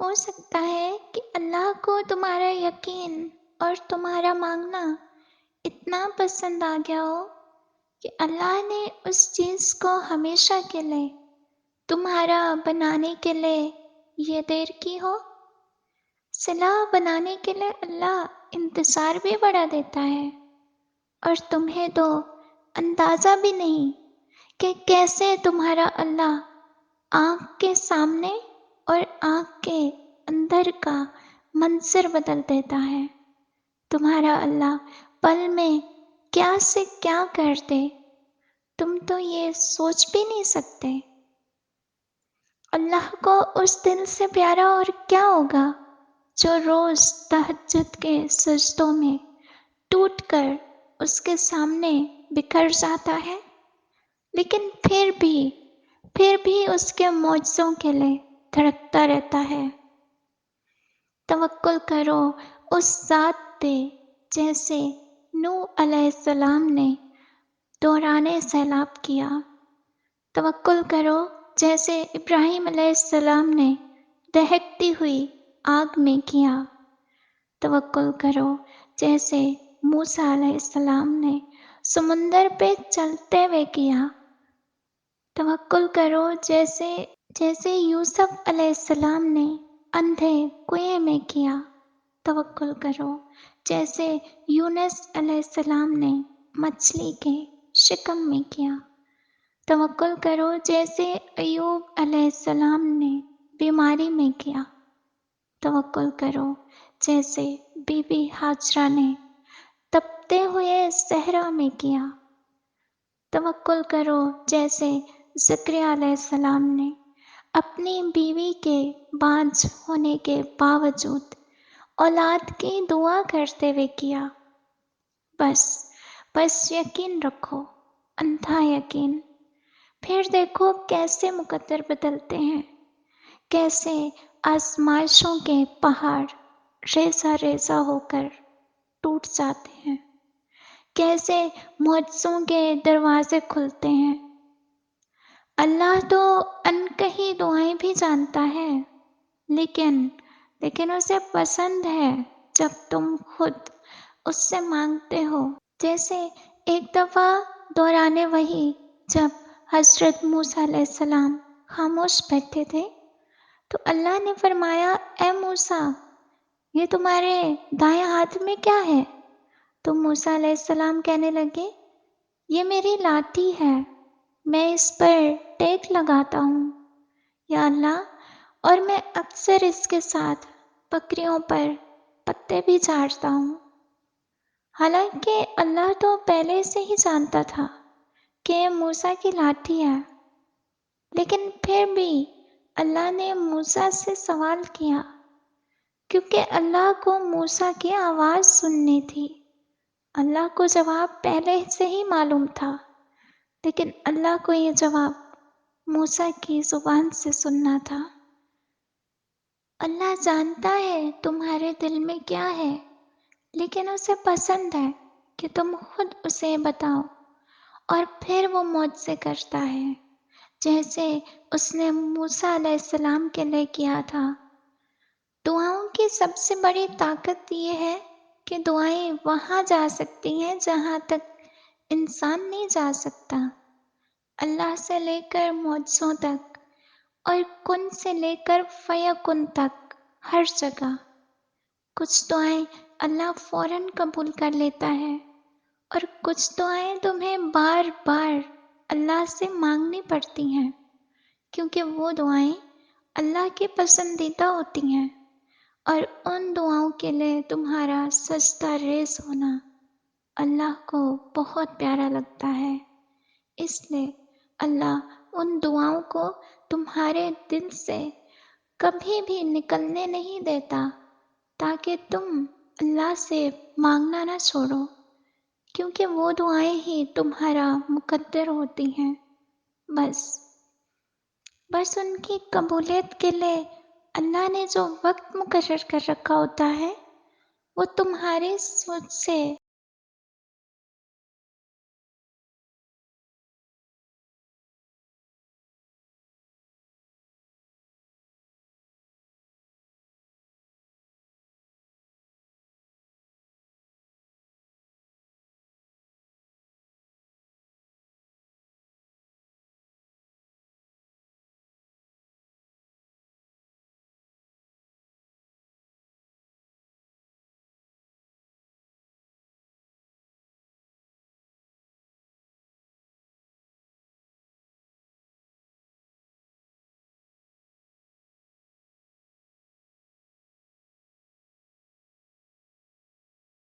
ہو سکتا ہے کہ اللہ کو تمہارا یقین اور تمہارا مانگنا اتنا پسند آ گیا ہو کہ اللہ نے اس چیز کو ہمیشہ کے لیے تمہارا بنانے کے لیے یہ دیر کی ہو۔ صلاح بنانے کے لیے اللہ انتظار بھی بڑھا دیتا ہے، اور تمہیں تو اندازہ بھی نہیں کہ کیسے تمہارا اللہ آنکھ کے سامنے اور آنکھ کے اندر کا منظر بدل دیتا ہے۔ تمہارا اللہ پل میں کیا سے کیا کر دے، تم تو یہ سوچ بھی نہیں سکتے۔ اللہ کو اس دل سے پیارا اور کیا ہوگا جو روز تہجد کے سجدوں میں ٹوٹ کر اس کے سامنے بکھر جاتا ہے، لیکن پھر بھی اس کے معجزوں کے لیے دھڑکتا رہتا ہے۔ توکل کرو اس ذات پہ جیسے نوح علیہ السلام نے دوران سیلاب کیا۔ توکل کرو جیسے ابراہیم علیہ السلام نے دہکتی ہوئی آگ میں کیا۔ توکل کرو جیسے موسیٰ علیہ السلام نے سمندر پہ چلتے ہوئے کیا۔ توکل کرو جیسے یوسف علیہ السلام نے اندھے کنویں میں کیا۔ توکل کرو جیسے یونس علیہ السلام نے مچھلی کے شکم میں کیا۔ توکل کرو جیسے ایوب علیہ السلام نے بیماری میں کیا۔ توکل کرو جیسے بی بی ہاجرہ نے تپتے ہوئے صحرا میں کیا۔ توکل کرو جیسے زکریا علیہ السلام نے اپنی بیوی کے بانجھ ہونے کے باوجود اولاد کی دعا کرتے ہوئے کیا۔ بس یقین رکھو، اندھا یقین۔ پھر دیکھو کیسے مقدر بدلتے ہیں، کیسے آزمائشوں کے پہاڑ ریزہ ریزہ ہو کر ٹوٹ جاتے ہیں، کیسے معجزوں کے دروازے کھلتے ہیں۔ اللہ تو انکہی دعائیں بھی جانتا ہے، لیکن اسے پسند ہے جب تم خود اس سے مانگتے ہو۔ جیسے ایک دفعہ دوران وحی جب حضرت موسیٰ علیہ السلام خاموش بیٹھے تھے تو اللہ نے فرمایا، اے موسیٰ، یہ تمہارے دائیں ہاتھ میں کیا ہے؟ تو موسیٰ علیہ السلام کہنے لگے، یہ میری لاٹھی ہے، میں اس پر ٹیک لگاتا ہوں یا اللہ، اور میں اکثر اس کے ساتھ بکریوں پر پتے بھی جھاڑتا ہوں۔ حالانکہ اللہ تو پہلے سے ہی جانتا تھا کہ یہ موسیٰ کی لاٹھی ہے، لیکن پھر بھی اللہ نے موسیٰ سے سوال کیا، کیونکہ اللہ کو موسیٰ کی آواز سننی تھی۔ اللہ کو جواب پہلے سے ہی معلوم تھا، لیکن اللہ کو یہ جواب موسیٰ کی زبان سے سننا تھا۔ اللہ جانتا ہے تمہارے دل میں کیا ہے، لیکن اسے پسند ہے کہ تم خود اسے بتاؤ، اور پھر وہ معجزے کرتا ہے، جیسے اس نے موسیٰ علیہ السلام کے لیے کیا تھا۔ دعاؤں کی سب سے بڑی طاقت یہ ہے کہ دعائیں وہاں جا سکتی ہیں جہاں تک انسان نہیں جا سکتا۔ اللہ سے لے کر معجزوں تک، اور کن سے لے کر فیکن تک، ہر جگہ۔ کچھ دعائیں اللہ فوراً قبول کر لیتا ہے، اور کچھ دعائیں تمہیں بار بار اللہ سے مانگنی پڑتی ہیں، کیونکہ وہ دعائیں اللہ کی پسندیدہ ہوتی ہیں، اور ان دعاؤں کے لیے تمہارا سجدہ ریز ہونا اللہ کو بہت پیارا لگتا ہے۔ اس لیے اللہ ان دعاؤں کو تمہارے دل سے کبھی بھی نکلنے نہیں دیتا، تاکہ تم اللہ سے مانگنا نہ چھوڑو، کیونکہ وہ دعائیں ہی تمہارا مقدر ہوتی ہیں۔ بس ان کی قبولیت کے لیے اللہ نے جو وقت مقرر کر رکھا ہوتا ہے، وہ تمہاری سوچ سے